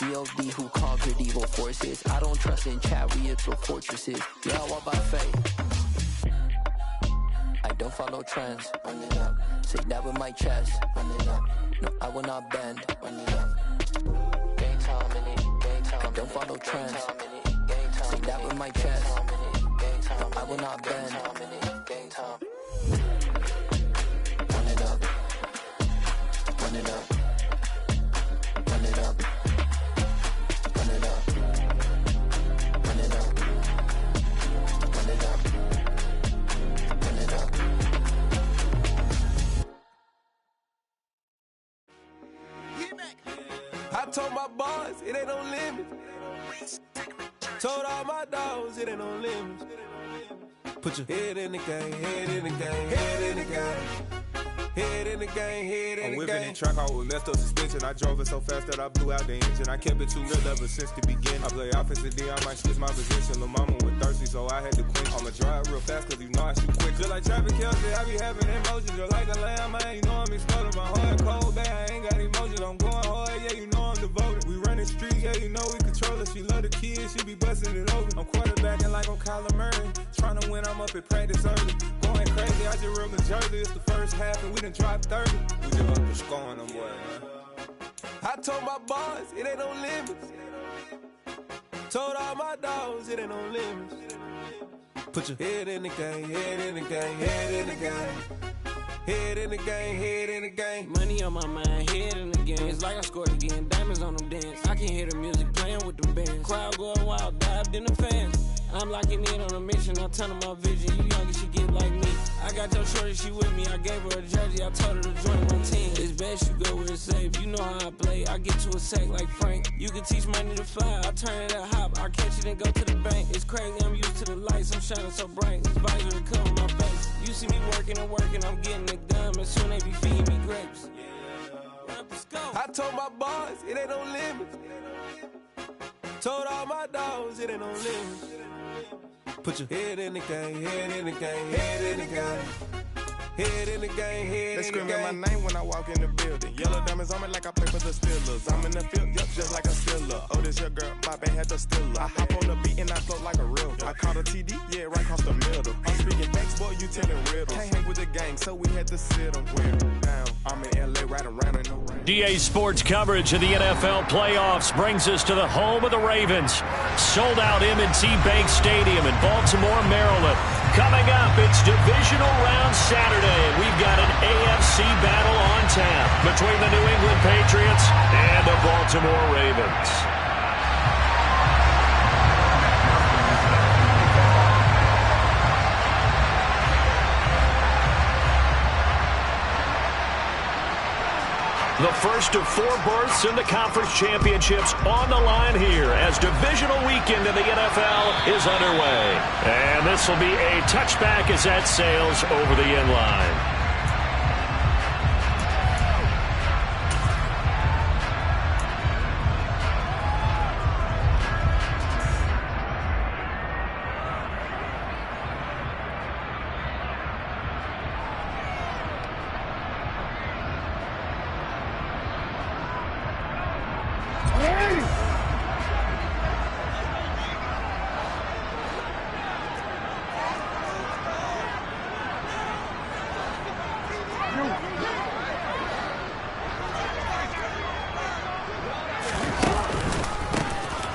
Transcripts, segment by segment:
G.O.D. who conquered evil forces. I don't trust in chariots or fortresses. Yeah, I walk by faith. I don't follow trends. Run it up. Say that with my chest. Run it up. No, I will not bend. Run it up. Game time in it. Game time. I don't follow trends. Say that with my chest. No, I will not bend. Game time. Run it up. Run it up. Run it up. Run it up. Run it up. Run it up. Run it up. I told my boys it ain't no limit. Told all my dogs it ain't no limit. Put your head in the game, head in the game, head in the game. Head in the game, head in the game. I'm whipping in track, I was messed up suspension. I drove it so fast that I blew out the engine. I kept it too real ever since the beginning. I play offensive D, I might switch my position. Lil' mama was thirsty, so I had to quench. I'ma drive real fast, cause you know I shoot quick. Just like Travis Kelce, I be having emotions. Just like a lamb, man, you know I'm exploding. My heart cold, bad, I ain't got emotions. I'm going hard, yeah, you know I'm devoted. We running streets, yeah, you know we control it. She love the kids, she be busting it over. I'm quarterbacking like I'm Kyler Murray. Trying to win, I'm up at practice early. Going crazy, I just real the jersey. It's the first half, and we done dropped 30. We just up to scoring them, boy, man. I told my boys it ain't no limits. Told all my dogs it ain't no limits. Put your head in the game, head in the game, head in the game. Head in the game, head in the game. Money on my mind, head in the game. It's like I scored again, diamonds on them dance. I can hear the music playing with them bands. Crowd going wild, dived in the fans. I'm locking in on a mission, I'm telling my vision. You young, you should get like me. I got your shorty, she with me. I gave her a jersey, I told her to join my team. It's best you go where it's safe. You know how I play. I get to a sack like Frank. You can teach money to fly. I turn it at hop. I catch it and go to the bank. It's crazy, I'm used to the lights. I'm shining so bright. This visor will cover my face. You see me working and working. I'm getting it done. And soon they be feeding me grapes. I told my boys it ain't no limits. Told all my dogs it ain't no limits. Put your head in the game, head in the game, head in the game. Head in the game, head in the game. They screaming my name when I walk in the building. Yellow diamonds on me like I play for the Steelers. I'm in the field, yep, just like a Steeler. Oh, this your girl, my band had the Steeler. I hop on the beat and I float like a real. I caught a TD, yeah, right across the middle. I'm speaking facts, boy, you telling riddles. Can't hang with the gang, so we had to sit them down. I'm in LA right around in the rain. DA Sports coverage of the NFL playoffs brings us to the home of the Ravens. Sold out M&T Bank Stadium in Baltimore, Maryland. Coming up, it's divisional round Saturday. We've got an AFC battle on tap between the New England Patriots and the Baltimore Ravens. The first of 4 berths in the conference championships on the line here as divisional weekend in the NFL is underway. And this will be a touchback as that sails over the end line.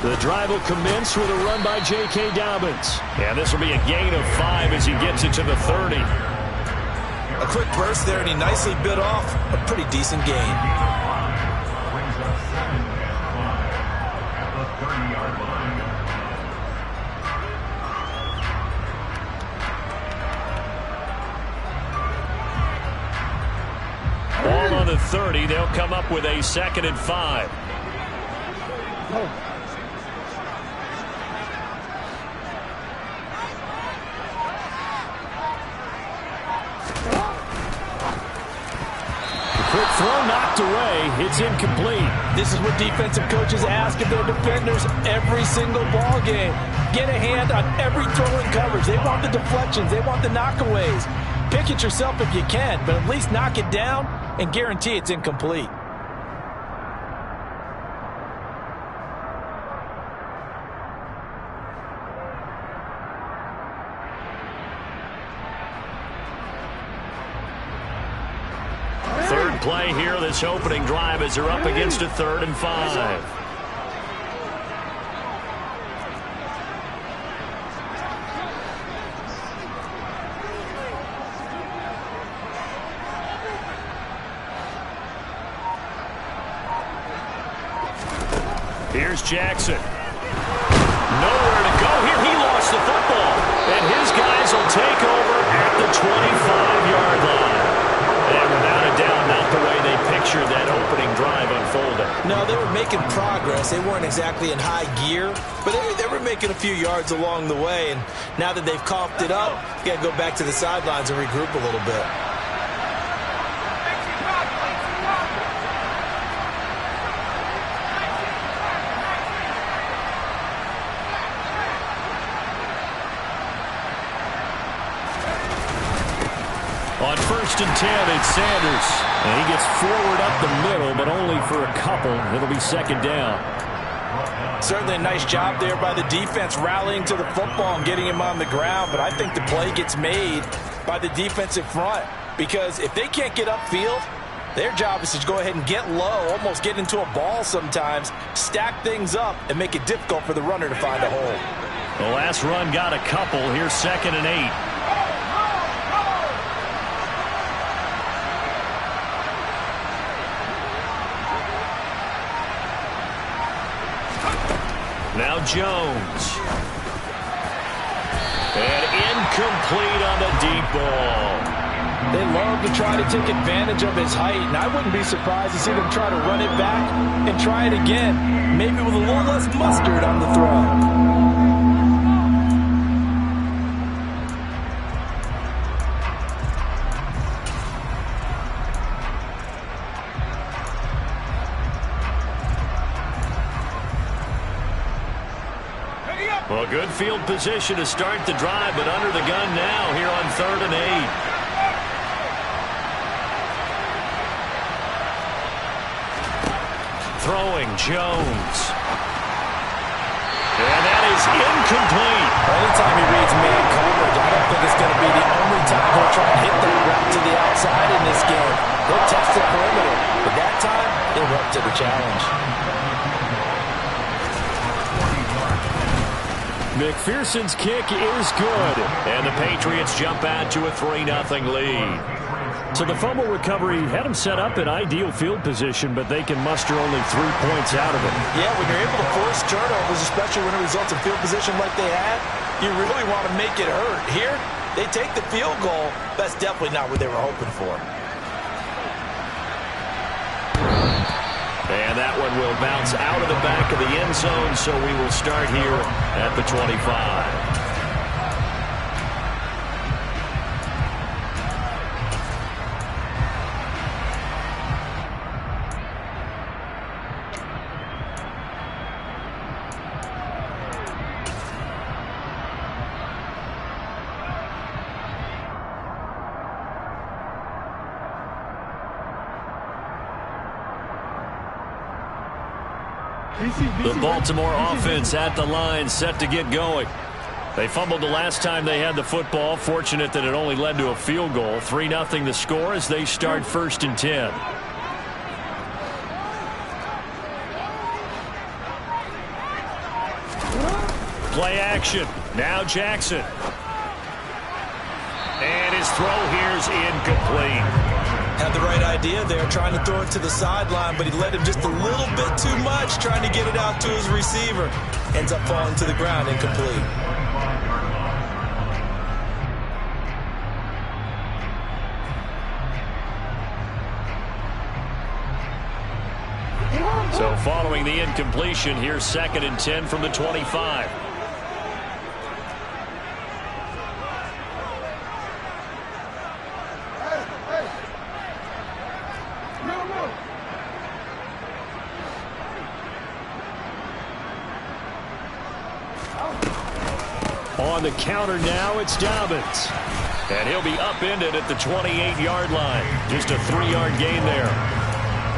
The drive will commence with a run by J.K. Dobbins. And this will be a gain of 5 as he gets it to the 30. A quick burst there, and he nicely bit off a pretty decent gain. Ball on the 30. They'll come up with a 2nd and 5. Throw knocked away. It's incomplete. This is what defensive coaches ask of their defenders every single ball game. Get a hand on every throw in coverage. They want the deflections. They want the knockaways. Pick it yourself if you can, but at least knock it down and guarantee it's incomplete. play here this opening drive as they're up against a 3rd and 5. Here's Jackson. Nowhere to go here. He lost the football. And his guys will take over at the 25-yard line. And without a doubt, not the way they pictured that opening drive unfolding. No, they were making progress. They weren't exactly in high gear, but they were making a few yards along the way. And now that they've coughed it up, you got to go back to the sidelines and regroup a little bit. On 1st and 10, it's Sanders. And he gets forward up the middle, but only for a couple. It'll be 2nd down. Certainly a nice job there by the defense rallying to the football and getting him on the ground. But I think the play gets made by the defensive front. Because if they can't get upfield, their job is to go ahead and get low, almost get into a ball sometimes, stack things up, and make it difficult for the runner to find a hole. The last run got a couple. Here's 2nd and 8. Now Jones. And incomplete on the deep ball. They love to try to take advantage of his height, and I wouldn't be surprised to see them try to run it back and try it again, maybe with a little less mustard on the throw. Well, good field position to start the drive, but under the gun now here on 3rd and 8. Throwing Jones. And that is incomplete. Anytime he reads man coverage, I don't think it's going to be the only time he'll try and hit that route to the outside in this game. He'll test the perimeter, but that time he'll run to the challenge. McPherson's kick is good. And the Patriots jump out to a 3-0 lead. So the fumble recovery had them set up in ideal field position, but they can muster only 3 points out of it. Yeah, when you're able to force turnovers, especially when it results in field position like they had, you really want to make it hurt. Here, they take the field goal. That's definitely not what they were hoping for. And that one will bounce out of the back of the end zone, so we will start here at the 25. The Baltimore offense at the line, set to get going. They fumbled the last time they had the football. Fortunate that it only led to a field goal. 3-0 the score as they start 1st and 10. Play action. Now Jackson. And his throw here is incomplete. Had the right idea there, trying to throw it to the sideline, but he led him just a little bit too much, trying to get it out to his receiver. Ends up falling to the ground, incomplete. So following the incompletion, here's 2nd and 10 from the 25. On the counter now, it's Dobbins. And he'll be upended at the 28-yard line. Just a 3-yard gain there.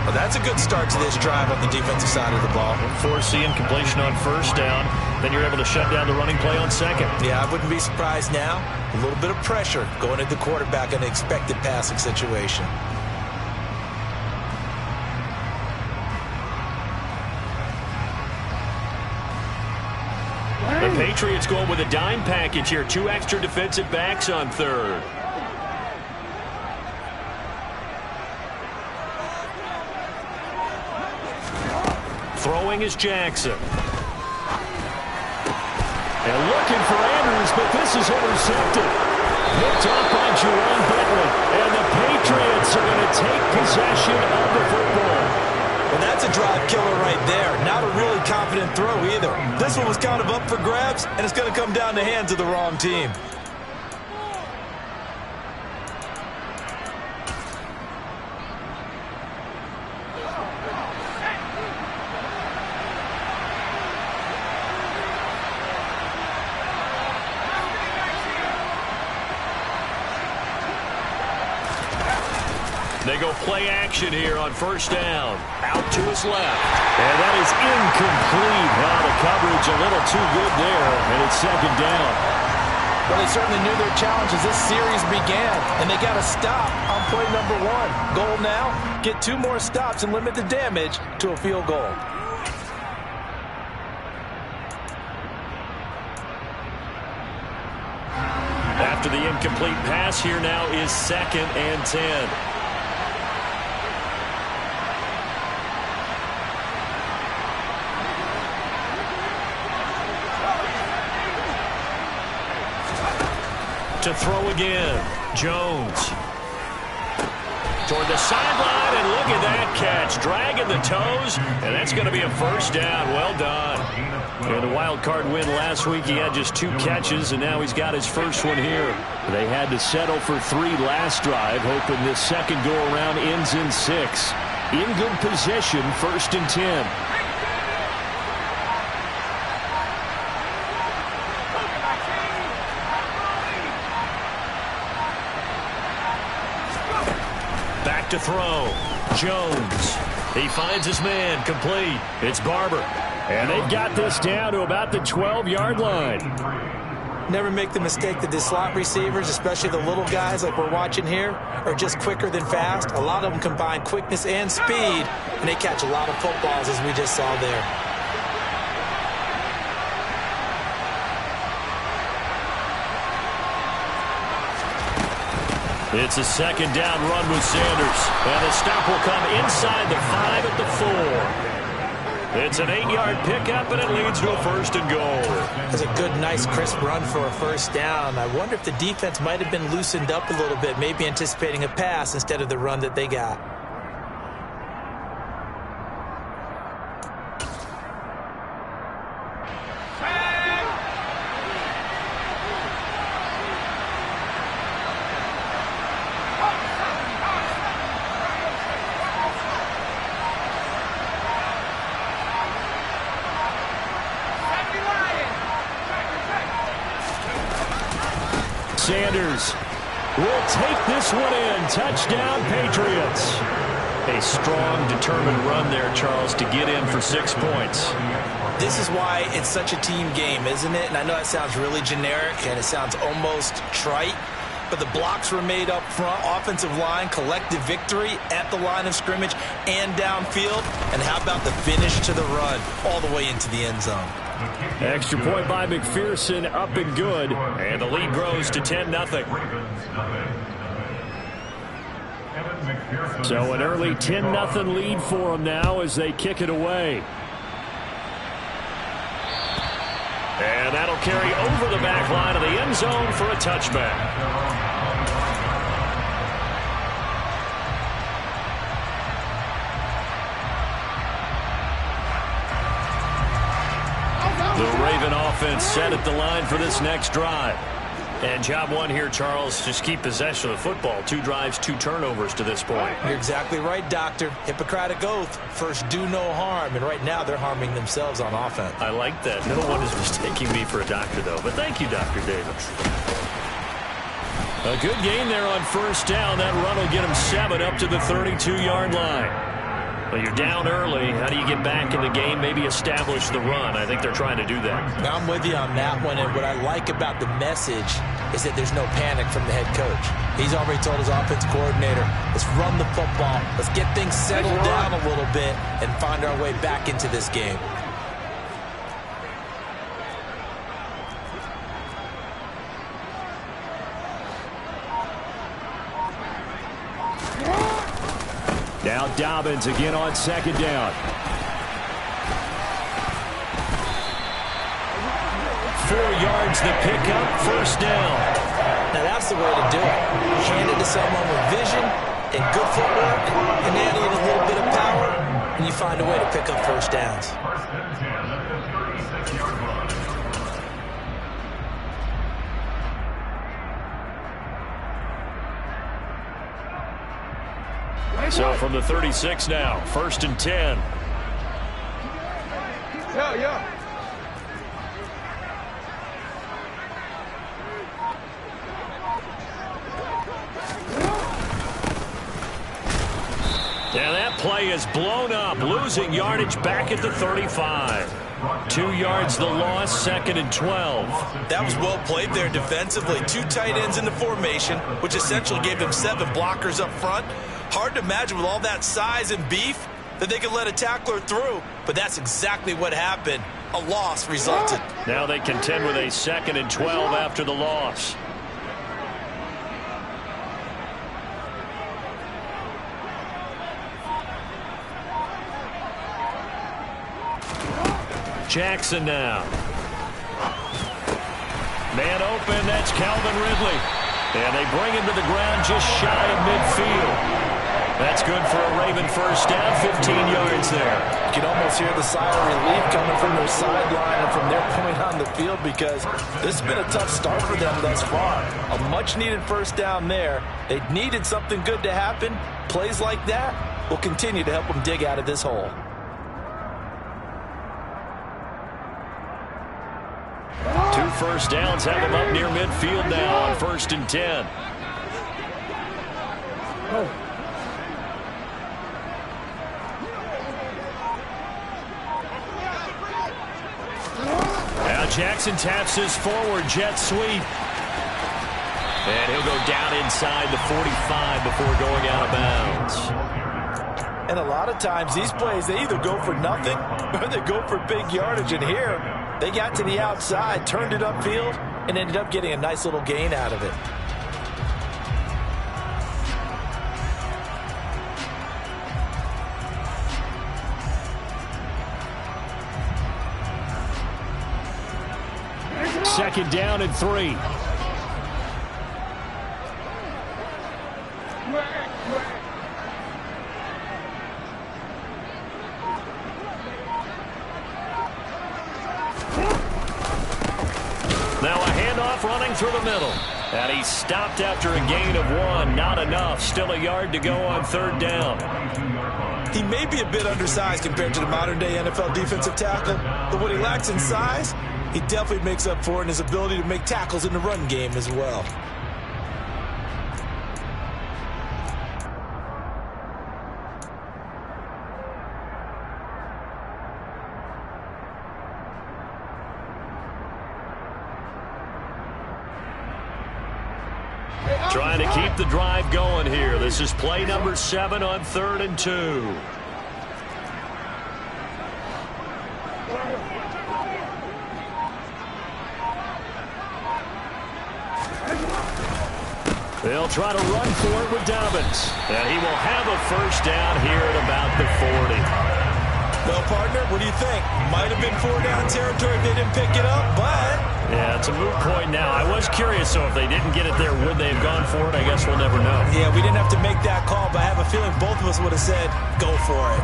Well, that's a good start to this drive on the defensive side of the ball. Force the incompletion on 1st down. Then you're able to shut down the running play on 2nd. Yeah, I wouldn't be surprised now. A little bit of pressure going at the quarterback in an expected passing situation. The Patriots going with a dime package here. 2 extra defensive backs on third. Throwing is Jackson. And looking for Andrews, but this is intercepted. Picked off by Jerome Bentley. And the Patriots are going to take possession of the football. And that's a drive killer right there. Not a really confident throw either. This one was kind of up for grabs, and it's going to come down the hands of the wrong team. They go play action here on first down. Out to his left. And that is incomplete. Now the coverage a little too good there, and it's second down. Well, they certainly knew their challenge as this series began, and they got to stop on play number 1. Goal now, get 2 more stops and limit the damage to a field goal. After the incomplete pass, here now is 2nd and 10. To throw again, Jones. Toward the sideline, and look at that catch. Dragging the toes, and that's going to be a first down. Well done. And the wild card win last week, he had just 2 catches, and now he's got his first one here. They had to settle for 3 last drive, hoping this second go-around ends in 6. In good position, 1st and 10. To throw. Jones. He finds his man. Complete. It's Barber. And they've got this down to about the 12-yard line. Never make the mistake that the slot receivers, especially the little guys like we're watching here, are just quicker than fast. A lot of them combine quickness and speed, and they catch a lot of footballs, as we just saw there. It's a second down run with Sanders. And the stop will come inside the 5 at the 4. It's an 8-yard pickup, and it leads to a 1st and goal. That's a good, nice, crisp run for a first down. I wonder if the defense might have been loosened up a little bit, maybe anticipating a pass instead of the run that they got. Sanders will take this one in. Touchdown, Patriots. A strong, determined run there, Charles, to get in for 6 points. This is why it's such a team game, isn't it? And I know that sounds really generic, and it sounds almost trite, but the blocks were made up front, offensive line, collective victory at the line of scrimmage and downfield. And how about the finish to the run all the way into the end zone? Extra point by McPherson, up and good. And the lead grows to 10-0. So an early 10-0 lead for them now as they kick it away. And that'll carry over the back line of the end zone for a touchback. The Raven offense set at the line for this next drive. And job one here, Charles, just keep possession of the football. 2 drives, 2 turnovers to this point. You're exactly right, Doctor. Hippocratic oath. First, do no harm. And right now, they're harming themselves on offense. I like that. No one is mistaking me for a doctor, though. But thank you, Dr. Davis. A good gain there on first down. That run will get them 7 up to the 32-yard line. Well, you're down early. How do you get back in the game, maybe establish the run? I think they're trying to do that. I'm with you on that one, and what I like about the message is that there's no panic from the head coach. He's already told his offense coordinator, let's run the football, let's get things settled down a little bit and find our way back into this game. off Dobbins again on second down. 4 yards the pickup, first down. Now that's the way to do it. Hand it to someone with vision and good footwork, and add in a little bit of power, and you find a way to pick up first downs. So from the 36 now, 1st and 10. Yeah. And that play is blown up, losing yardage back at the 35. 2 yards the loss, 2nd and 12. That was well played there defensively. 2 tight ends in the formation, which essentially gave them 7 blockers up front. Hard to imagine with all that size and beef that they could let a tackler through, but that's exactly what happened. A loss resulted. Now they contend with a 2nd and 12 after the loss. Jackson now. Man open, that's Calvin Ridley. And they bring him to the ground just shy of midfield. That's good for a Raven first down, 15 yards there. You can almost hear the sigh of relief coming from their sideline and from their point on the field, because this has been a tough start for them thus far. A much-needed first down there. They needed something good to happen. Plays like that will continue to help them dig out of this hole. Two first downs have them up near midfield now on 1st and 10. Now Jackson taps his forward jet sweep. And he'll go down inside the 45 before going out of bounds. And a lot of times these plays, they either go for nothing or they go for big yardage. And here, they got to the outside, turned it upfield, and ended up getting a nice little gain out of it. Second down and 3. Now a handoff running through the middle. And he stopped after a gain of 1. Not enough. Still a yard to go on 3rd down. He may be a bit undersized compared to the modern-day NFL defensive tackle, but what he lacks in size, he definitely makes up for it in his ability to make tackles in the run game as well. Trying to keep the drive going here. This is play number 7 on 3rd and 2. They'll try to run for it with Dobbins. And he will have a first down here at about the 40. Well, partner, what do you think? Might have been 4-down territory if they didn't pick it up, but... Yeah, it's a moot point now. I was curious, so if they didn't get it there, would they have gone for it? I guess we'll never know. Yeah, we didn't have to make that call, but I have a feeling both of us would have said, go for it.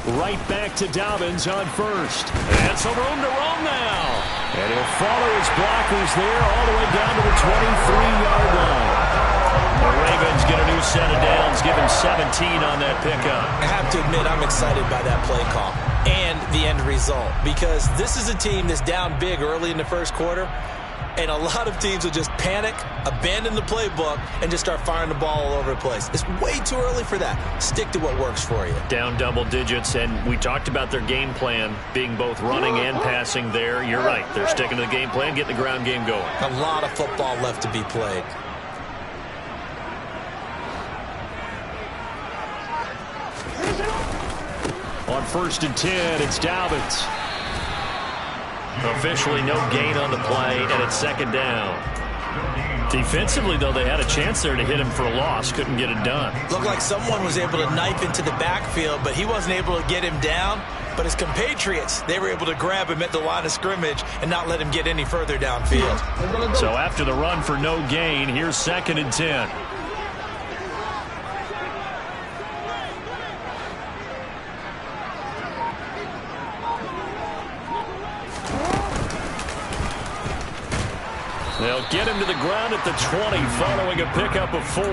Right back to Dobbins on 1st. And some room to roam now. And he'll follow his blockers there all the way down to the 23-yard line. The Ravens get a new set of downs, give him 17 on that pickup. I have to admit, I'm excited by that play call and the end result, because this is a team that's down big early in the first quarter, and a lot of teams will just panic, abandon the playbook, and just start firing the ball all over the place. It's way too early for that. Stick to what works for you. Down double digits, and we talked about their game plan being both running and passing there. You're right. They're sticking to the game plan, getting the ground game going. A lot of football left to be played. On 1st and 10, it's Dobbins. Officially no gain on the play, and it's 2nd down. Defensively, though, they had a chance there to hit him for a loss. Couldn't get it done. Looked like someone was able to knife into the backfield, but he wasn't able to get him down. But his compatriots, they were able to grab him at the line of scrimmage and not let him get any further downfield. So after the run for no gain, here's 2nd and 10. They'll get him to the ground at the 20 following a pickup of 4.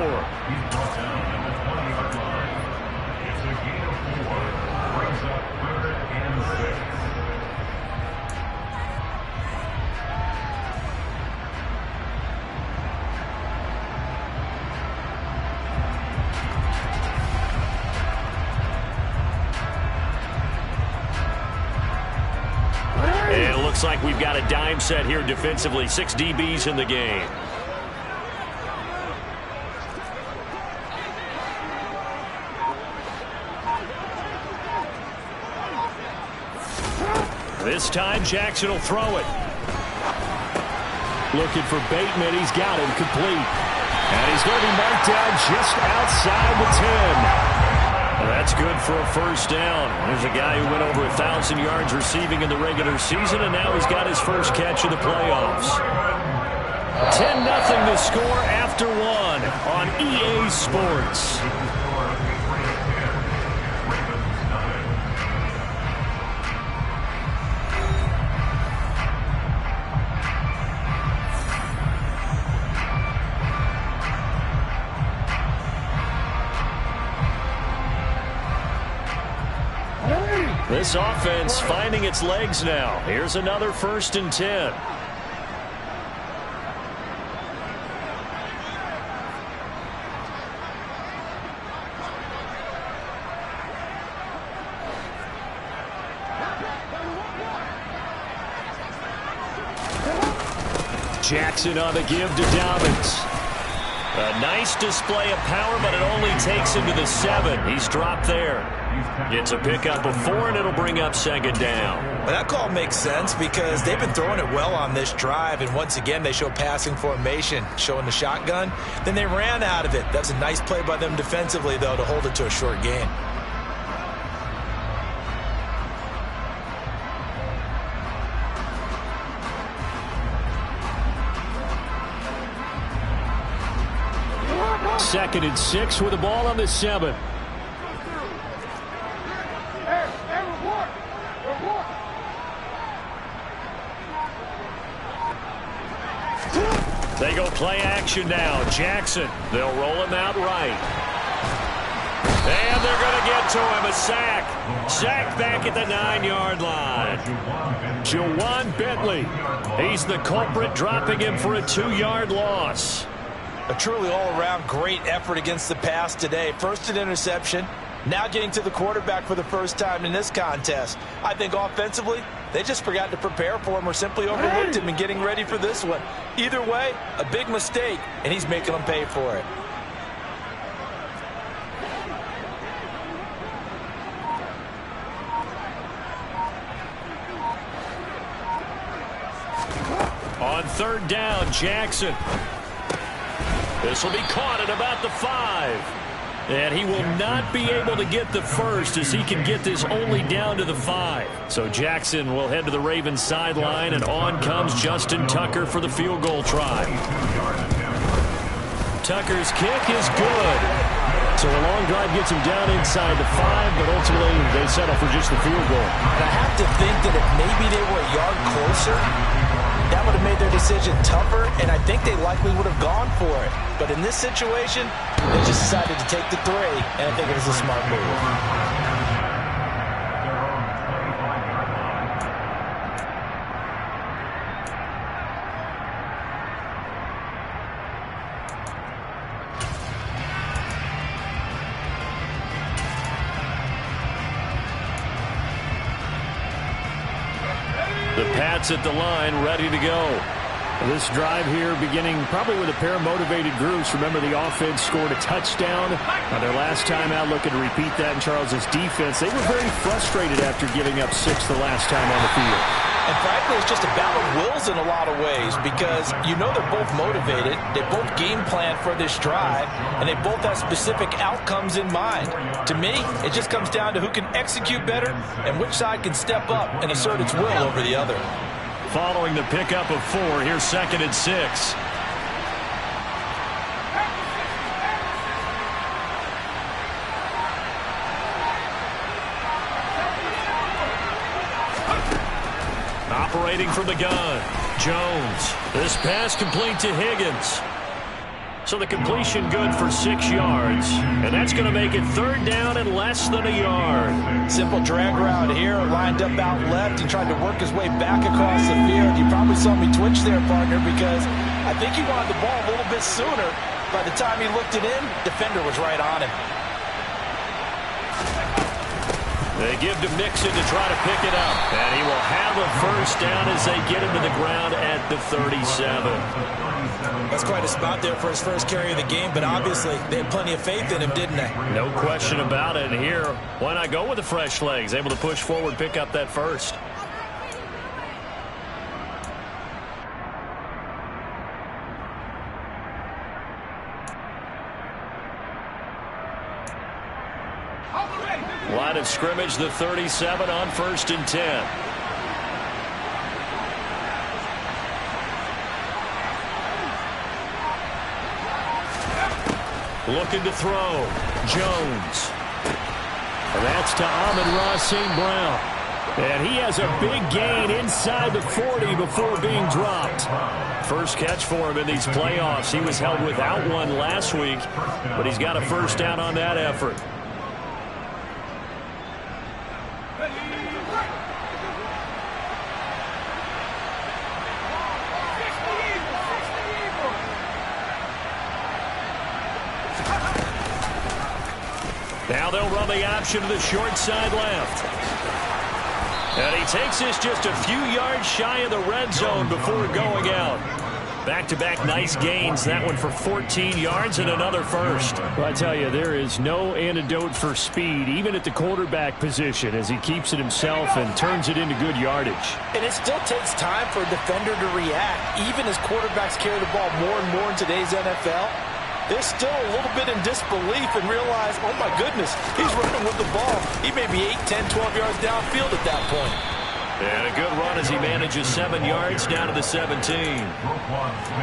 It looks like we've got a dime set here defensively. 6 DBs in the game. This time Jackson will throw it. Looking for Bateman. He's got him complete. And he's going to be marked down just outside the 10. That's good for a 1st down. There's a guy who went over 1,000 yards receiving in the regular season, and now he's got his first catch of the playoffs. 10-0 the score after 1 on EA Sports. This offense finding its legs now. Here's another 1st and 10. Jackson on the give to Dobbins. A nice display of power, but it only takes him to the 7. He's dropped there. It's a pickup of 4, and it'll bring up 2nd down. Well, that call makes sense because they've been throwing it well on this drive, and once again they show passing formation, showing the shotgun. Then they ran out of it. That's a nice play by them defensively, though, to hold it to a short gain. Second and 6 with the ball on the 7. They go play action now. Jackson, they'll roll him out right. And they're going to get to him. A sack. Sacked back at the 9-yard line. Jawan Bentley. He's the culprit, dropping him for a 2-yard loss. A truly all-around great effort against the pass today. First an interception, now getting to the quarterback for the first time in this contest. I think offensively, they just forgot to prepare for him or simply overlooked him in getting ready for this one. Either way, a big mistake, and he's making them pay for it. On 3rd down, Jackson. This will be caught at about the 5. And he will not be able to get the first, as he can get this only down to the 5. So Jackson will head to the Ravens sideline, and on comes Justin Tucker for the field goal try. Tucker's kick is good. So a long drive gets him down inside the 5, but ultimately they settle for just the field goal. And I have to think that if maybe they were a yard closer, that would have made their decision tougher, and I think they likely would have gone for it. But in this situation, they just decided to take the 3, and I think it was a smart move. The Pats at the line, ready to go. This drive here beginning probably with a pair of motivated groups. Remember, the offense scored a touchdown their last time out. Looking to repeat that in Charles's defense. They were very frustrated after giving up 6 the last time on the field. And frankly, it's just a battle of wills in a lot of ways because you know they're both motivated. They both game plan for this drive, and they both have specific outcomes in mind. To me, it just comes down to who can execute better and which side can step up and assert its will over the other. Following the pickup of 4, here's 2nd and 6. Operating from the gun, Jones. This pass complete to Higgins. So the completion good for 6 yards. And that's going to make it 3rd down and less than a yard. Simple drag route here, lined up out left and tried to work his way back across the field. You probably saw me twitch there, partner, because I think he wanted the ball a little bit sooner. By the time he looked it in, defender was right on him. They give to Mixon to try to pick it up. And he will have a 1st down as they get him to the ground at the 37. That's quite a spot there for his first carry of the game, but obviously they had plenty of faith in him, didn't they? No question about it. And here, why not go with the fresh legs? Able to push forward, pick up that 1st. Line of scrimmage, the 37 on 1st and 10. Looking to throw. Jones. And that's to Amon-Ra St. Brown. And he has a big gain inside the 40 before being dropped. First catch for him in these playoffs. He was held without one last week, but he's got a 1st down on that effort. Now they'll run the option to the short side left. And he takes this just a few yards shy of the red zone before going out. Back-to-back nice gains. That one for 14 yards and another 1st. Well, I tell you, there is no antidote for speed, even at the quarterback position, as he keeps it himself and turns it into good yardage. And it still takes time for a defender to react, even as quarterbacks carry the ball more and more in today's NFL. They're still a little bit in disbelief and realize, oh my goodness, he's running with the ball. He may be 8, 10, 12 yards downfield at that point. And a good run as he manages 7 yards down to the 17.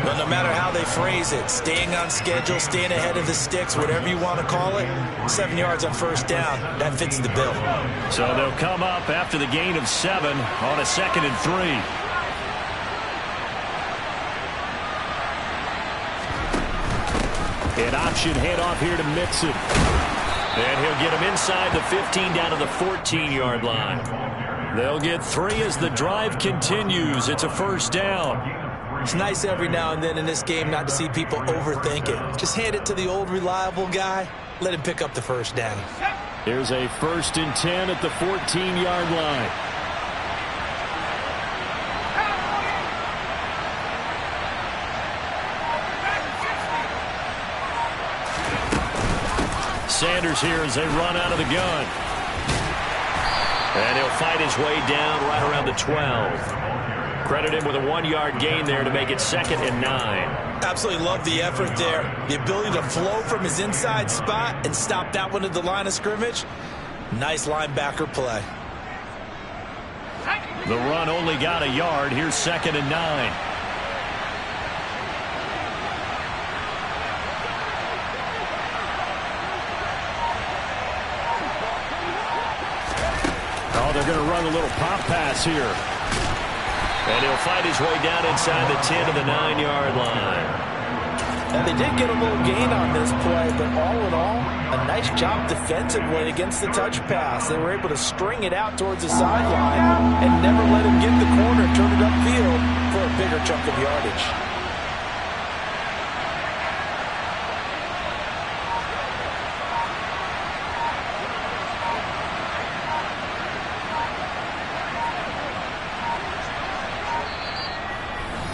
But no matter how they phrase it, staying on schedule, staying ahead of the sticks, whatever you want to call it, 7 yards on 1st down, that fits the bill. So they'll come up after the gain of 7 on a 2nd and 3. An option handoff here to Mixon. And he'll get him inside the 15 down to the 14-yard line. They'll get 3 as the drive continues. It's a 1st down. It's nice every now and then in this game not to see people overthink it. Just hand it to the old reliable guy. Let him pick up the 1st down. Here's a 1st and 10 at the 14-yard line. Sanders here as they run out of the gun. And he'll fight his way down right around the 12. Credit him with a 1-yard gain there to make it 2nd and 9. Absolutely love the effort there. The ability to flow from his inside spot and stop that one at the line of scrimmage. Nice linebacker play. The run only got a yard. Here's 2nd and 9. They're going to run a little pop pass here. And he'll fight his way down inside the 10 to the 9-yard line. And they did get a little gain on this play, but all in all, a nice job defensively against the touch pass. They were able to string it out towards the sideline and never let him get the corner, turn it upfield for a bigger chunk of yardage.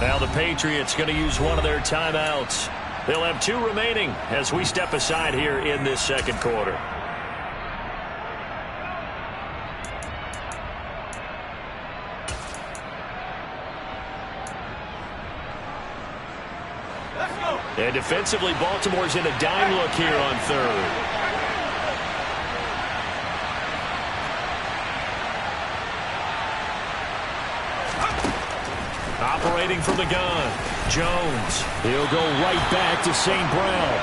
Now Now the Patriots going to use one of their timeouts. They'll have 2 remaining as we step aside here in this second quarter. And defensively, Baltimore's in a dime look here on third. Operating from the gun, Jones. He'll go right back to St. Brown.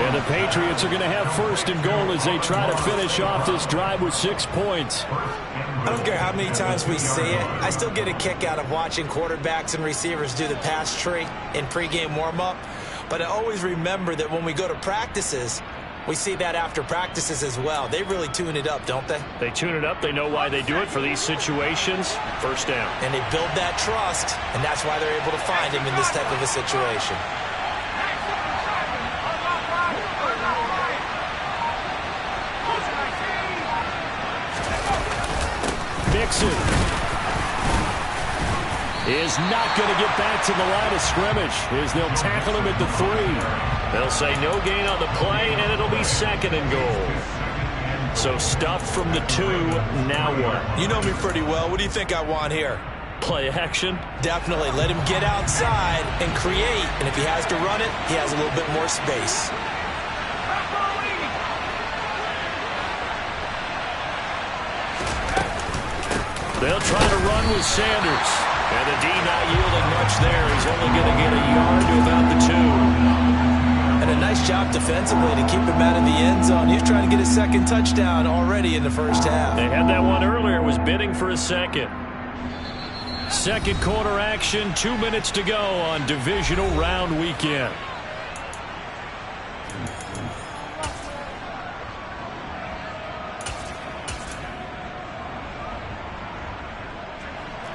And the Patriots are going to have first and goal as they try to finish off this drive with 6 points. I don't care how many times we see it. I still get a kick out of watching quarterbacks and receivers do the pass tree in pregame warm-up. But I always remember that when we go to practices, we see that after practices as well. They really tune it up, don't they? They tune it up. They know why they do it for these situations. First down. And they build that trust, and that's why they're able to find him in this type of a situation. Mixon is not going to get back to the line of scrimmage as they'll tackle him at the 3. They'll say no gain on the play, and it'll be second and goal. So stuffed from the 2, now what? You know me pretty well. What do you think I want here? Play action? Definitely. Let him get outside and create, and if he has to run it, he has a little bit more space. They'll try to run with Sanders. And the D not yielding much there. He's only going to get a yard to about the 2. And a nice job defensively to keep him out of the end zone. He's trying to get his second touchdown already in the first half. They had that one earlier. Was bidding for a second. Second quarter action. 2 minutes to go on divisional round weekend.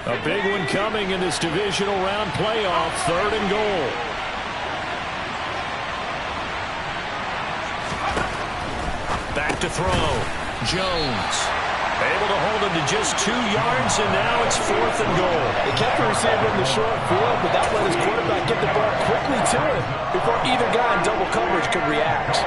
A big one coming in this divisional round playoff. 3rd and goal. Back to throw. Jones. Able to hold him to just 2 yards, and now it's 4th and goal. They kept the receiver in the short field, but that let his quarterback get the ball quickly to him before either guy in double coverage could react.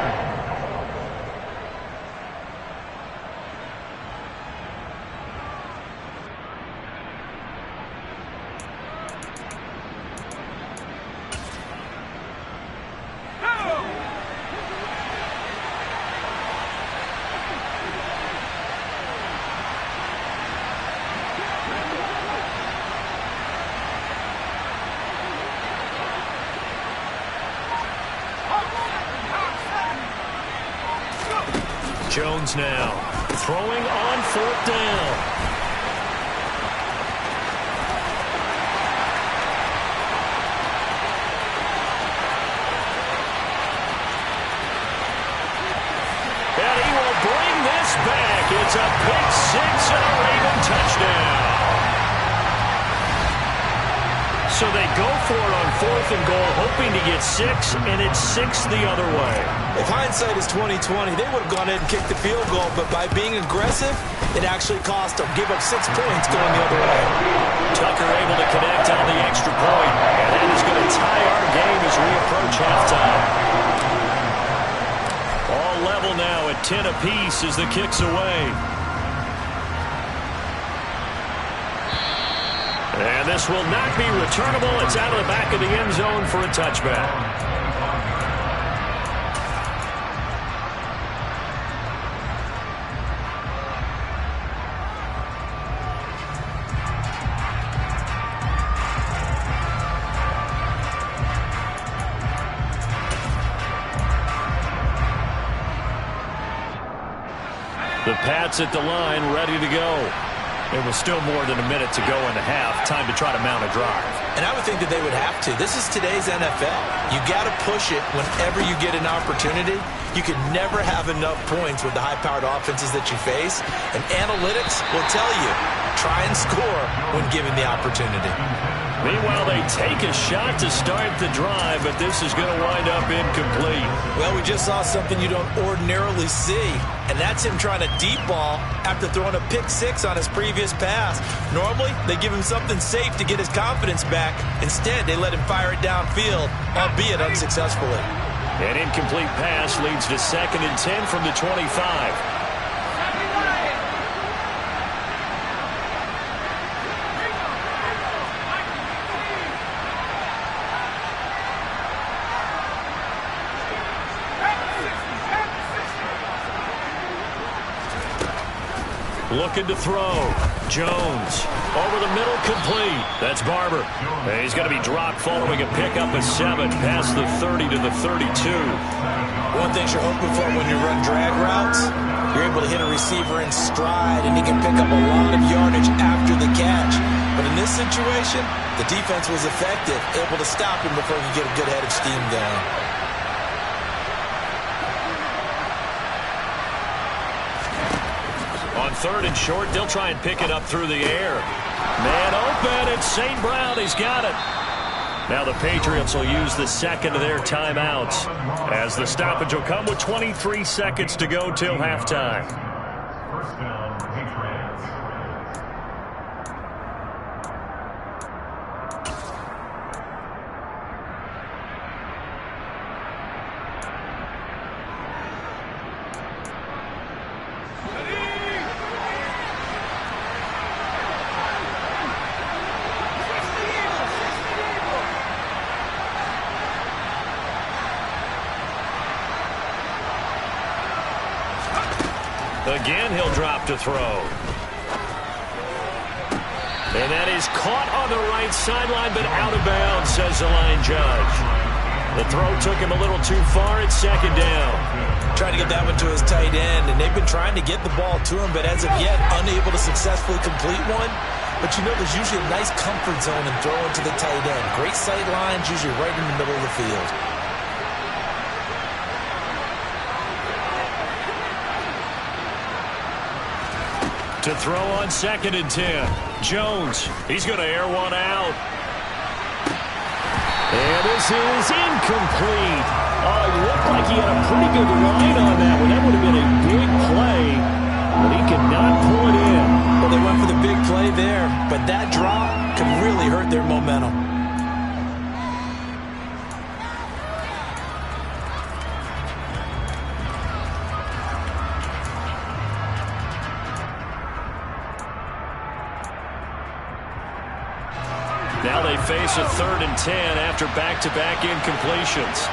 Jones now throwing on 4th down. And he will bring this back. It's a pick 6 and a Raven touchdown. So they go for it on 4th and goal, hoping to get 6, and it's 6 the other way. If hindsight is 20/20, they would have gone ahead and kicked the field goal, but by being aggressive, it actually cost them. Give up 6 points going the other way. Tucker able to connect on the extra point, and that is going to tie our game as we approach halftime. All level now at 10 apiece as the kick's away. And this will not be returnable. It's out of the back of the end zone for a touchback. The Pats at the line, ready to go. It was still more than a minute to go in the half. Time to try to mount a drive. And I would think that they would have to. This is today's NFL. You got to push it whenever you get an opportunity. You can never have enough points with the high-powered offenses that you face. And analytics will tell you, try and score when given the opportunity. Meanwhile, they take a shot to start the drive, but this is going to wind up incomplete. Well, we just saw something you don't ordinarily see, and that's him trying to deep ball after throwing a pick six on his previous pass. Normally, they give him something safe to get his confidence back. Instead, they let him fire it downfield, albeit unsuccessfully. An incomplete pass leads to 2nd and 10 from the 25. Looking to throw. Jones. Over the middle, complete. That's Barber. And he's going to be dropped following a pickup of 7 past the 30 to the 32. One thing you're hoping for when you run drag routes, you're able to hit a receiver in stride, and he can pick up a lot of yardage after the catch. But in this situation, the defense was effective, able to stop him before he could get a good head of steam going. On 3rd and short, they'll try and pick it up through the air. Man open, it's St. Brown. He's got it. Now the Patriots will use the 2nd of their timeouts, as the stoppage will come with 23 seconds to go till halftime. First down, Patriots. Again, he'll drop to throw. And that is caught on the right sideline, but out of bounds, says the line judge. The throw took him a little too far at 2nd down. Trying to get that one to his tight end, and they've been trying to get the ball to him, but as of yet, unable to successfully complete one. But you know there's usually a nice comfort zone in throwing to the tight end. Great sight lines, usually right in the middle of the field. To throw on 2nd and 10. Jones, he's going to air one out. And this is incomplete. Oh, it looked like he had a pretty good line on that one. That would have been a big play, but he could not pull it in. Well, they went for the big play there, but that drop could really hurt their momentum. Now they face a 3rd and 10 after back-to-back incompletions.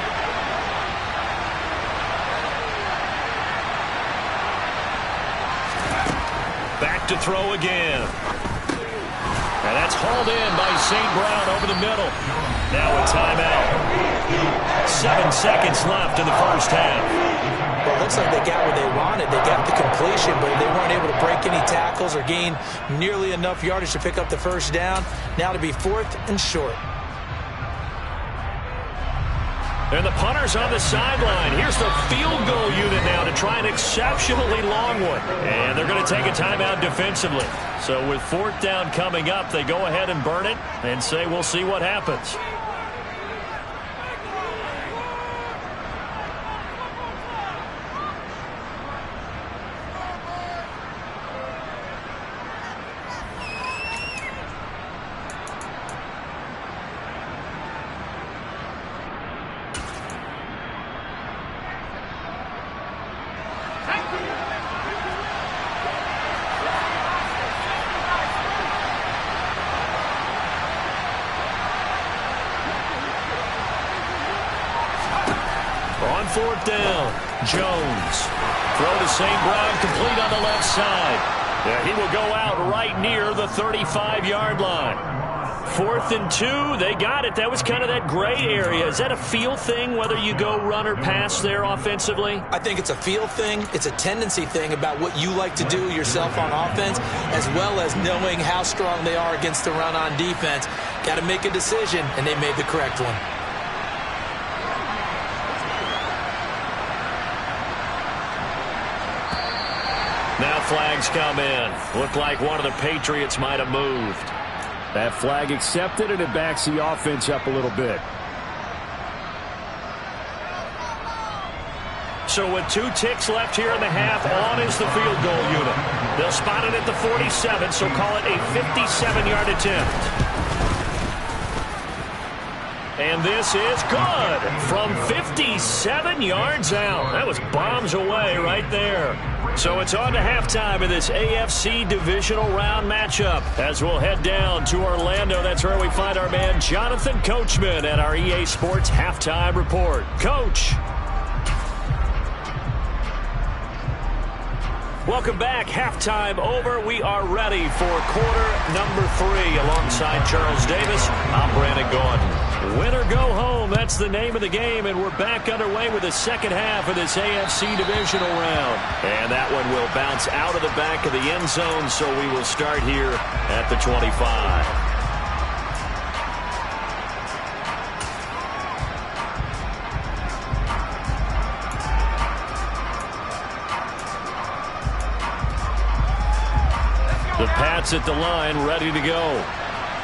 Back to throw again. And that's hauled in by St. Brown over the middle. Now a timeout. 7 seconds left in the first half. Well, it looks like they got what they wanted. They got the completion, but they weren't able to break any tackles or gain nearly enough yardage to pick up the first down. Now to be 4th and short. And the punter's on the sideline. Here's the field goal unit now to try an exceptionally long one. And they're going to take a timeout defensively. So with 4th down coming up, they go ahead and burn it and say we'll see what happens. On 4th down, Jones. Throw to St. Brown, complete on the left side. Yeah, he will go out right near the 35-yard line. 4th and 2, they got it. That was kind of that gray area. Is that a feel thing, whether you go run or pass there offensively? I think it's a feel thing. It's a tendency thing about what you like to do yourself on offense, as well as knowing how strong they are against the run on defense. Got to make a decision, and they made the correct one. Now flags come in. Looked like one of the Patriots might have moved. That flag accepted, and it backs the offense up a little bit. So with 2 ticks left here in the half, on is the field goal unit. They'll spot it at the 47, so call it a 57-yard attempt. And this is good from 57 yards out. That was bombs away right there. So it's on to halftime in this AFC divisional round matchup. As we'll head down to Orlando, that's where we find our man Jonathan Coachman at our EA Sports Halftime Report. Coach. Welcome back. Halftime over. We are ready for quarter number 3. Alongside Charles Davis, I'm Brandon Gaudin. Win or go home, that's the name of the game, and we're back underway with the second half of this AFC divisional round. And that one will bounce out of the back of the end zone, so we will start here at the 25. The Pats at the line, ready to go.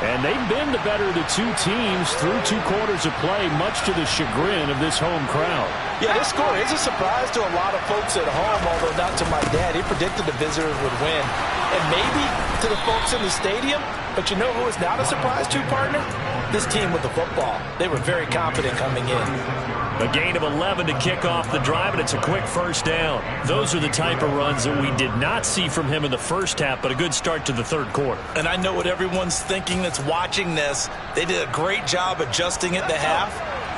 And they've been the better of the 2 teams through 2 quarters of play, much to the chagrin of this home crowd. Yeah, this score is a surprise to a lot of folks at home, although not to my dad. He predicted the visitors would win. And maybe to the folks in the stadium. But you know who is not a surprise to, partner? This team with the football. They were very confident coming in. A gain of 11 to kick off the drive, and it's a quick first down. Those are the type of runs that we did not see from him in the first half, but a good start to the third quarter. And I know what everyone's thinking that's watching this. They did a great job adjusting at the half.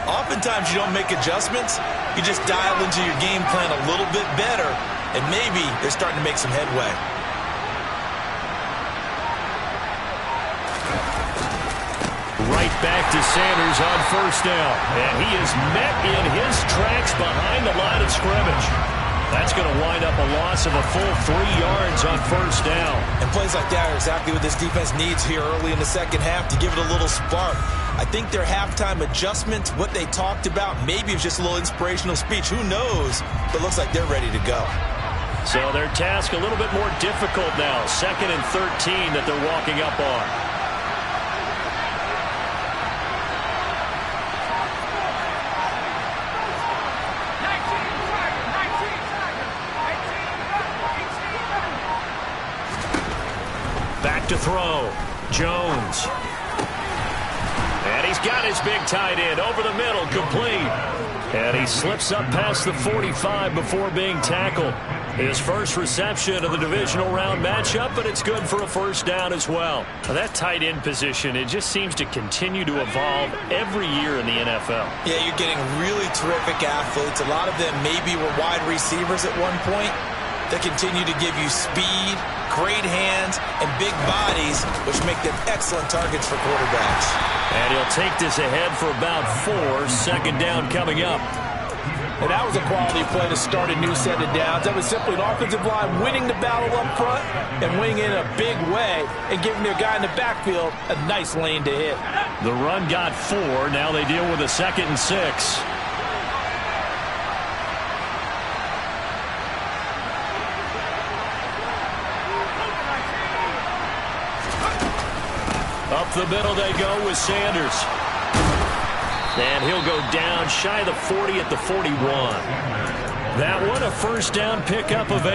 Oftentimes you don't make adjustments. You just dial into your game plan a little bit better, and maybe they're starting to make some headway. Right back to Sanders on first down. And he is met in his tracks behind the line of scrimmage. That's going to wind up a loss of a full 3 yards on first down. And plays like that are exactly what this defense needs here early in the second half to give it a little spark. I think their halftime adjustment, what they talked about, maybe it's just a little inspirational speech. Who knows? But it looks like they're ready to go. So their task a little bit more difficult now. 2nd and 13 that they're walking up on. Back to throw. Jones. And he's got his big tight end over the middle, complete. And he slips up past the 45 before being tackled. His first reception of the divisional round matchup, but it's good for a first down as well. Now that tight end position, it just seems to continue to evolve every year in the NFL. Yeah, you're getting really terrific athletes. A lot of them maybe were wide receivers at one point. They continue to give you speed, great hands, and big bodies, which make them excellent targets for quarterbacks. And he'll take this ahead for about 4. 2nd down coming up. And that was a quality play to start a new set of downs. That was simply an offensive line winning the battle up front and winning in a big way and giving their guy in the backfield a nice lane to hit. The run got 4. Now they deal with a 2nd and 6. Up the middle they go with Sanders. And he'll go down shy of the 40 at the 41. That one a first down pickup of 8.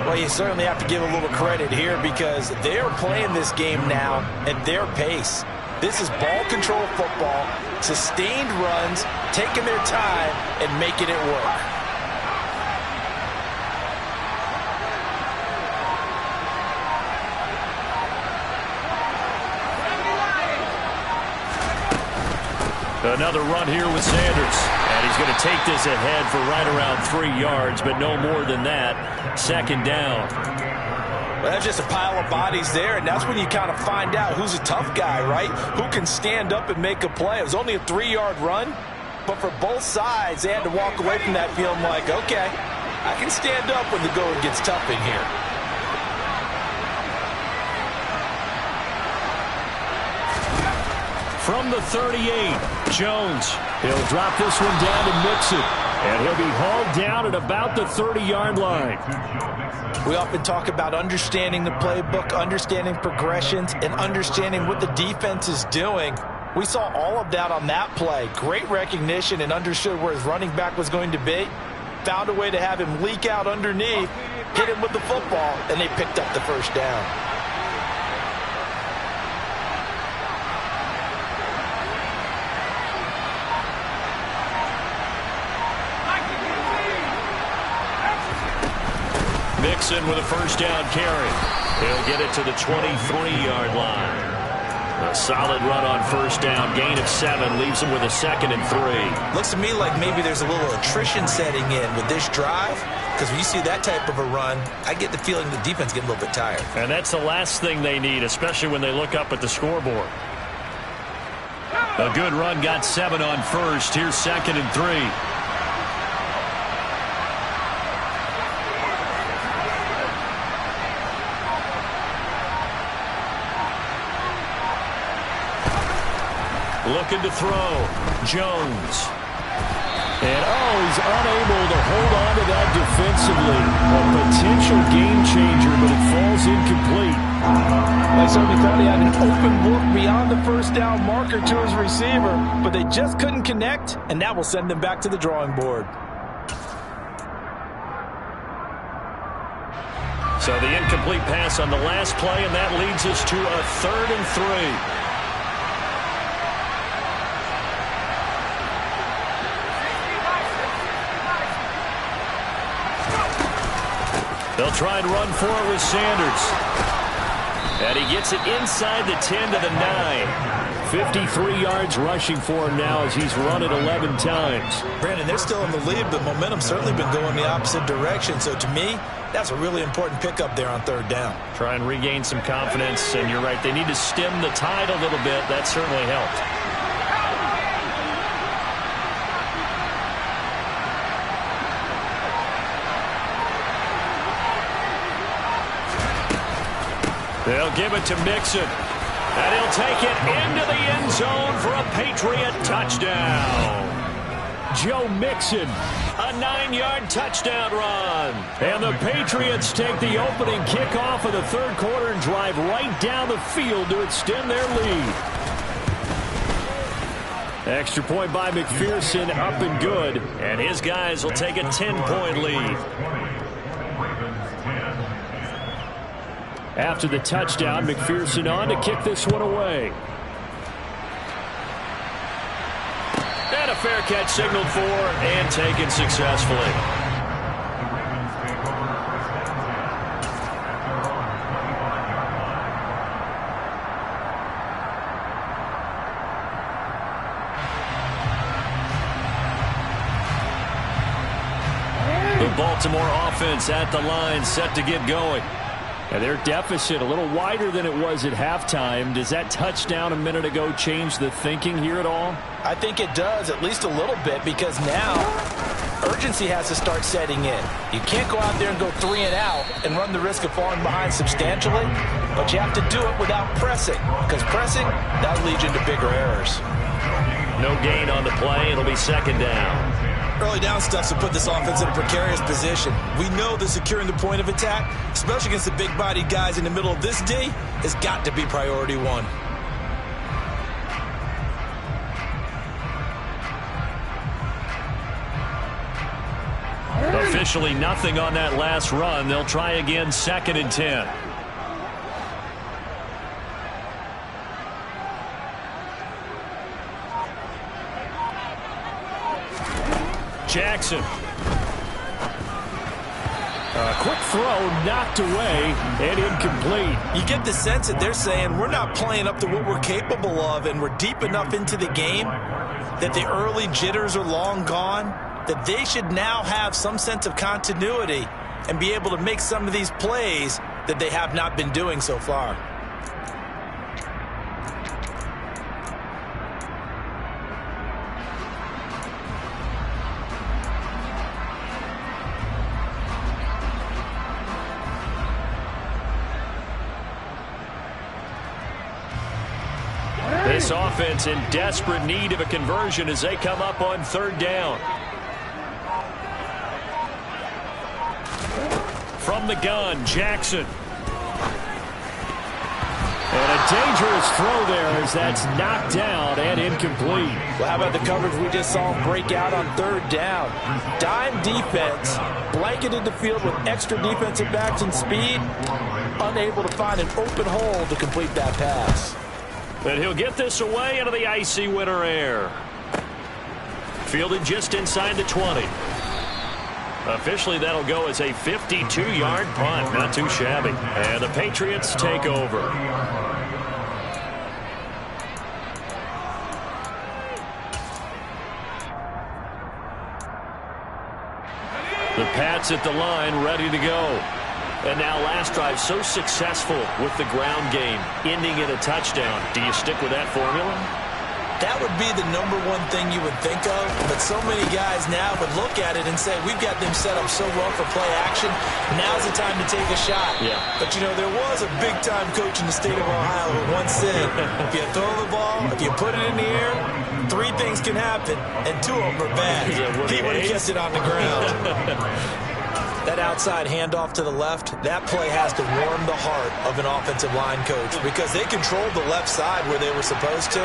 Well, you certainly have to give a little credit here because they're playing this game now at their pace. This is ball control football, sustained runs, taking their time and making it work. Another run here with Sanders. And he's going to take this ahead for right around 3 yards, but no more than that. 2nd down. Well, that's just a pile of bodies there, and that's when you kind of find out who's a tough guy, right? Who can stand up and make a play. It was only a 3-yard run, but for both sides, they had to walk away from that feeling like, okay, I can stand up when the going gets tough in here. From the 38, Jones. He'll drop this one down to Mixon. And he'll be hauled down at about the 30-yard line. We often talk about understanding the playbook, understanding progressions, and understanding what the defense is doing. We saw all of that on that play. Great recognition and understood where his running back was going to be. Found a way to have him leak out underneath, hit him with the football, and they picked up the first down. Mixon with a first down carry. He'll get it to the 23-yard line. A solid run on first down. Gain of 7 leaves him with a 2nd and 3. Looks to me like maybe there's a little attrition setting in with this drive, because when you see that type of a run, I get the feeling the defense getting a little bit tired. And that's the last thing they need, especially when they look up at the scoreboard. A good run got 7 on first. Here's 2nd and 3. Looking to throw. Jones. And, he's unable to hold on to that defensively. A potential game changer, but it falls incomplete. They certainly thought he had an open look beyond the first down marker to his receiver, but they just couldn't connect, and that will send them back to the drawing board. So the incomplete pass on the last play, and that leads us to a 3rd and 3. They'll try and run for it with Sanders. And he gets it inside the 10 to the 9. 53 yards rushing for him now as he's run it 11 times. Brandon, they're still in the lead, but momentum's certainly been going the opposite direction. So to me, that's a really important pickup there on 3rd down. Try and regain some confidence, and you're right. They need to stem the tide a little bit. That certainly helped. They'll give it to Mixon, and he'll take it into the end zone for a Patriot touchdown. Joe Mixon, a 9-yard touchdown run. And the Patriots take the opening kickoff of the 3rd quarter and drive right down the field to extend their lead. Extra point by McPherson, up and good. And his guys will take a 10-point lead. After the touchdown, McPherson on to kick this one away. And a fair catch signaled for and taken successfully. The Baltimore offense at the line, set to get going. And their deficit a little wider than it was at halftime. Does that touchdown a minute ago change the thinking here at all? I think it does, at least a little bit, because now urgency has to start setting in. You can't go out there and go 3 and out and run the risk of falling behind substantially, but you have to do it without pressing, because pressing, that'll lead you into bigger errors. No gain on the play. It'll be 2nd down. Early down stuff to put this offense in a precarious position. We know that securing the point of attack, especially against the big-bodied guys in the middle of this D, has got to be priority 1. Officially nothing on that last run. They'll try again, 2nd and 10. Jackson. A quick throw knocked away and incomplete. You get the sense that they're saying we're not playing up to what we're capable of, and we're deep enough into the game that the early jitters are long gone, that they should now have some sense of continuity and be able to make some of these plays that they have not been doing so far. This offense in desperate need of a conversion as they come up on 3rd down. From the gun, Jackson. And a dangerous throw there as that's knocked down and incomplete. Well, how about the coverage we just saw him break out on third down? Dime defense, blanketed the field with extra defensive backs and speed, unable to find an open hole to complete that pass. And he'll get this away into the icy winter air. Fielded just inside the 20. Officially, that'll go as a 52-yard punt. Not too shabby. And the Patriots take over. The Pats at the line, ready to go. And now last drive so successful with the ground game, ending in a touchdown. Do you stick with that formula? That would be the number one thing you would think of, but so many guys now would look at it and say, we've got them set up so well for play action, now's the time to take a shot. Yeah. But, you know, there was a big-time coach in the state of Ohio who once said, if you throw the ball, if you put it in the air, 3 things can happen, and 2 of them are bad. He would have kept it on the ground. That outside handoff to the left, that play has to warm the heart of an offensive line coach because they controlled the left side where they were supposed to.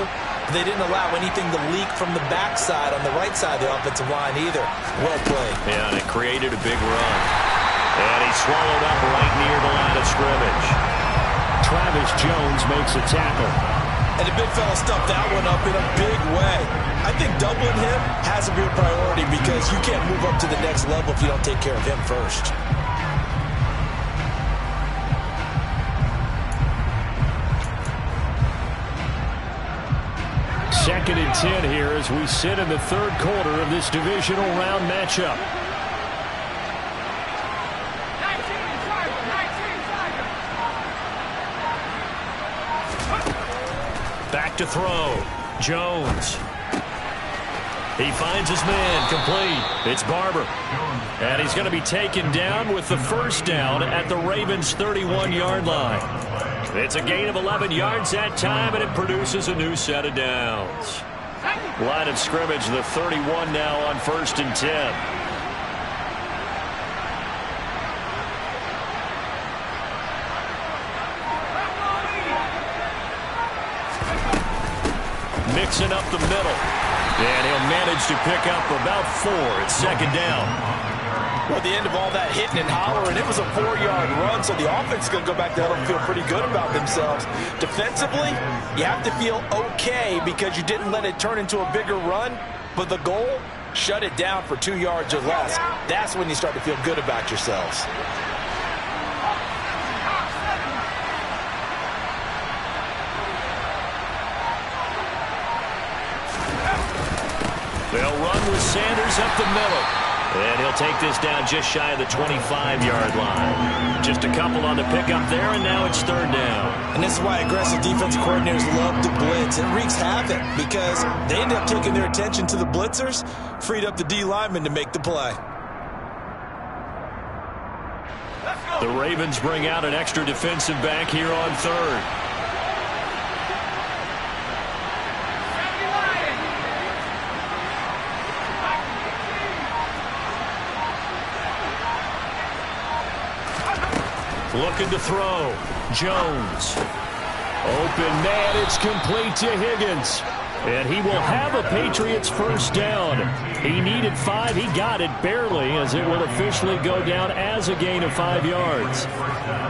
They didn't allow anything to leak from the backside on the right side of the offensive line either. Well played. Yeah, and it created a big run. And he swallowed up right near the line of scrimmage. Travis Jones makes a tackle. And the big fella stuffed that one up in a big way. I think doubling him has to be a priority because you can't move up to the next level if you don't take care of him first. Second and 10 here as we sit in the third quarter of this divisional round matchup. Back to throw. Jones. He finds his man, complete. It's Barber. And he's going to be taken down with the first down at the Ravens' 31-yard line. It's a gain of 11 yards that time, and it produces a new set of downs. Line of scrimmage, the 31 now on 1st and 10. Mixing up the middle. And he'll manage to pick up about 4 at second down. Well, at the end of all that hitting and hollering, it was a 4-yard run, so the offense is going to go back to huddle and feel pretty good about themselves. Defensively, you have to feel okay because you didn't let it turn into a bigger run, but the goal, shut it down for 2 yards or less. That's when you start to feel good about yourselves. They'll run with Sanders up the middle. And he'll take this down just shy of the 25-yard line. Just a couple on the pickup there, and now it's third down. And this is why aggressive defensive coordinators love to blitz. It wreaks havoc because they end up taking their attention to the blitzers, freed up the D lineman to make the play. The Ravens bring out an extra defensive back here on third. Looking to throw. Jones. Open man. It's complete to Higgins. And he will have a Patriots first down. He needed 5. He got it barely as it will officially go down as a gain of 5 yards.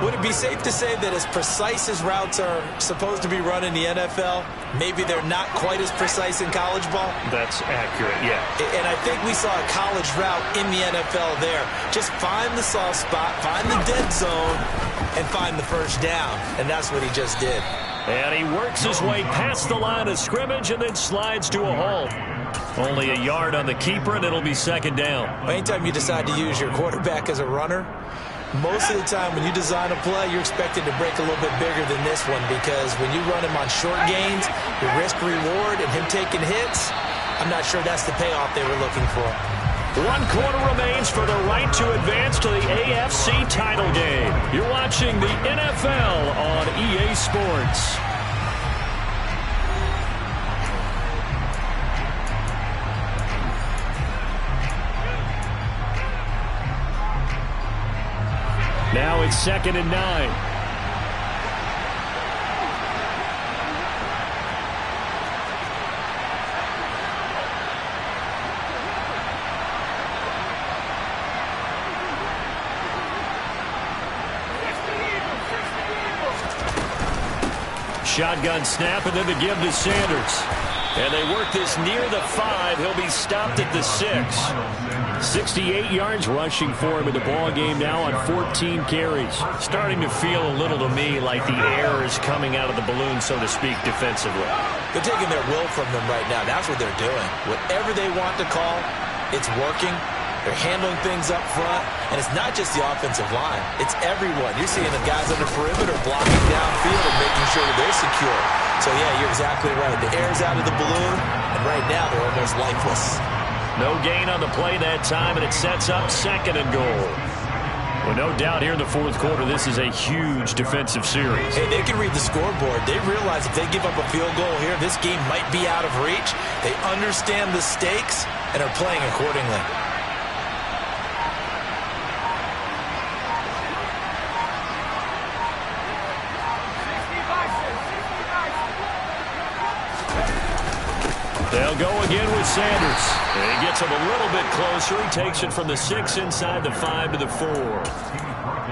Would it be safe to say that as precise as routes are supposed to be run in the NFL, maybe they're not quite as precise in college ball? That's accurate, yeah. And I think we saw a college route in the NFL there. Just find the soft spot, find the dead zone, and find the first down. And that's what he just did. And he works his way past the line of scrimmage and then slides to a halt. Only a yard on the keeper, and it'll be second down. Anytime you decide to use your quarterback as a runner, most of the time when you design a play, you're expected to break a little bit bigger than this one because when you run him on short gains, the risk-reward and him taking hits, I'm not sure that's the payoff they were looking for. 1 quarter remains for the right to advance to the AFC title game. You're watching the NFL on EA Sports. it's 2nd and 9. Shotgun snap, and then the give to Sanders. And they work this near the 5. He'll be stopped at the 6. 68 yards rushing for him in the ball game now on 14 carries. Starting to feel a little to me like the air is coming out of the balloon, so to speak, defensively. They're taking their will from them right now. That's what they're doing. Whatever they want to call, it's working. They're handling things up front, and it's not just the offensive line. It's everyone. You're seeing the guys on the perimeter blocking downfield and making sure that they're secure. So, yeah, you're exactly right. The air's out of the balloon, and right now they're almost lifeless. No gain on the play that time, and it sets up 2nd and goal. Well, no doubt here in the 4th quarter, this is a huge defensive series. Hey, they can read the scoreboard. They realize if they give up a field goal here, this game might be out of reach. They understand the stakes and are playing accordingly. They'll go again with Sanders. And he gets him a little bit closer. He takes it from the 6 inside the 5 to the 4.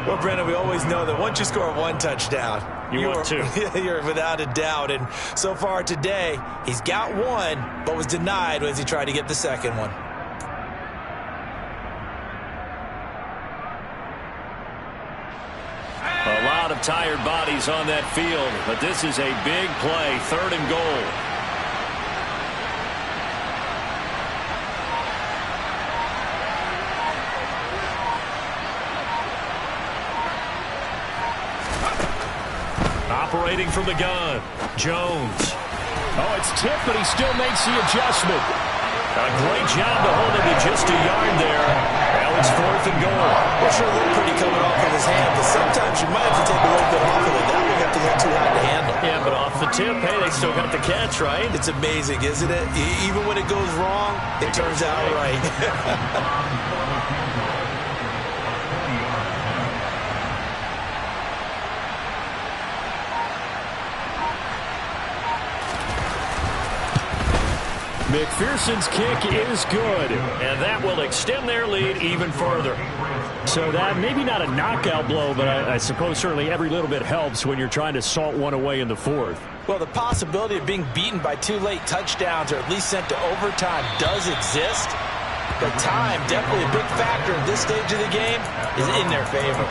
Well, Brandon, we always know that once you score one touchdown, you're without a doubt. And so far today, he's got one, but was denied as he tried to get the second one. A lot of tired bodies on that field, but this is a big play, 3rd and goal. Operating from the gun, Jones. Oh, it's tipped, but he still makes the adjustment. A great job to hold him to just a yard there. Well, it's 4th and goal. Well, sure looked pretty coming off of his hand, but sometimes you might have to take a little bit off of it. That will have to look too hard to handle. Yeah, but off the tip, hey, they still got the catch, right? It's amazing, isn't it? Even when it goes wrong, it turns out right. McPherson's kick is good, and that will extend their lead even further. So that maybe not a knockout blow, but I suppose certainly every little bit helps when you're trying to salt one away in the 4th. Well, the possibility of being beaten by 2 late touchdowns or at least sent to overtime does exist, but time, definitely a big factor at this stage of the game, is in their favor.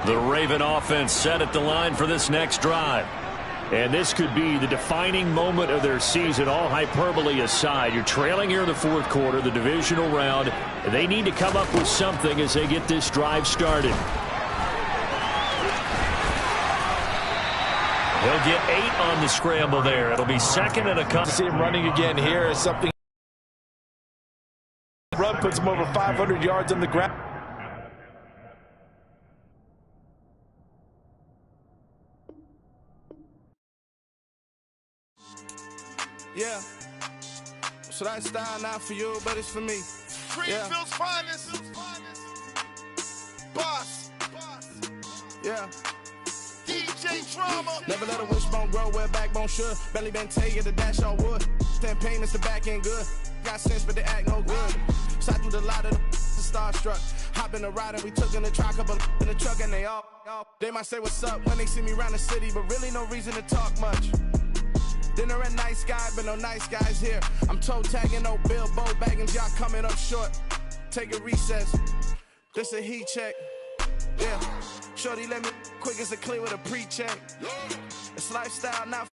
The Raven offense set at the line for this next drive. And this could be the defining moment of their season, all hyperbole aside. You're trailing here in the 4th quarter, the divisional round. They need to come up with something as they get this drive started. He'll get 8 on the scramble there. It'll be 2nd and a couple. To see him running again here is something. Run puts him over 500 yards on the ground. Yeah, so that style not for you, but it's for me. Greenfield's finest. Boss. Yeah. DJ Drama. Never let a wishbone grow where backbone should. Belly been taking the dash on wood. Campaign is the back end good. Got sense, but they act no good. Side through the lot of the starstruck. Hop in the ride and we took in the truck, couple in the truck, and they all. They might say what's up when they see me around the city, but really no reason to talk much. Dinner at nice guy, but no nice guys here. I'm toe tagging, no Bilbo Baggins, y'all coming up short. Take a recess. This a heat check. Yeah. Shorty let me quick as a clear with a pre-check. It's lifestyle, not